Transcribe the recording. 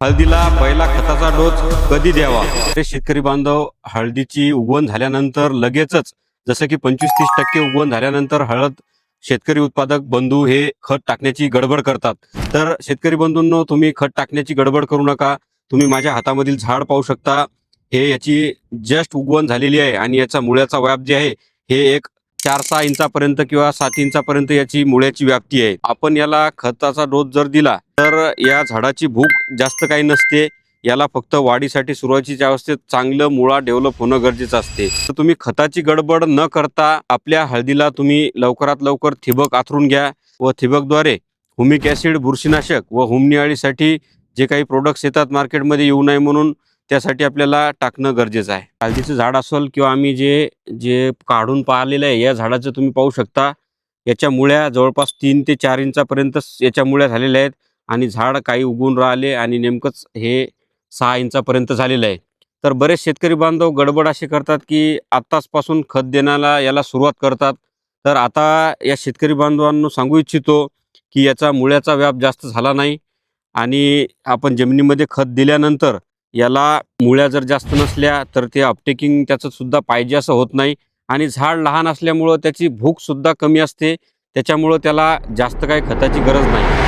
हळदीला पहिला खताचा डोस कधी द्यावा? ते शेतकरी बांधव हळदीची उगवण झाल्यानंतर लगेचच जसं की 25-30% उगवण झाल्यानंतर हळद शेतकरी उत्पादक बंधू हे खत टाकण्याची गडबड करतात. तर शेतकरी बंधूंनो, तुम्ही खत टाकण्याची गडबड करू नका. तुम्ही माझ्या हातामधील झाड पाहू शकता. हे याची जस्ट उगवण झालेली आहे आणि याचा मुळ्याचा व्याप जे आहे हे एक 4-6 इंचापर्यंत किंवा 7 इंचापर्यंत याची मुळ्याची व्याप्ती आहे. आपण याला खताचा डोस जर दिला तर या झाडाची भूक जास्त काही नसते. याला फक्त वाढीसाठी सुरुवातीच्या अवस्थेत चांगलं मुळा डेव्हलप होणं गरजेचं असते. तर तुम्ही खताची गडबड न करता आपल्या हळदीला तुम्ही लवकरात लवकर ठिबक आथरून घ्या व ठिबकद्वारे हुमिक ॲसिड, बुरशीनाशक व हुमणी अळीसाठी जे काही प्रोडक्ट्स येतात मार्केटमध्ये येऊ नये म्हणून त्यासाठी आपल्याला टाकणं गरजेचं आहे. हळदीचं झाड असेल किंवा आम्ही जे जे काढून पाहिलेलं आहे या झाडाचं तुम्ही पाहू शकता. याच्या मुळ्या जवळपास 3 ते 4 इंचापर्यंत याच्या मुळ्या झालेल्या आहेत आणि झाड काही उगून राहिले आणि नेमकंच हे 6 इंचापर्यंत झालेलं आहे. तर बरेच शेतकरी बांधव गडबड असे करतात की आत्ताचपासून खत देण्याला याला सुरुवात करतात. तर आता या शेतकरी बांधवांना सांगू इच्छितो की याचा मुळ्याचा व्याप जास्त झाला नाही आणि आपण जमिनीमध्ये खत दिल्यानंतर याला मुळ्या जर जास्त नसल्या तर ते अपटेकिंग त्याचं सुद्धा पाहिजे असं होत नाही आणि झाड लहान असल्यामुळं त्याची भूक सुद्धा कमी असते. त्याच्यामुळं त्याला जास्त काही खताची गरज नाही.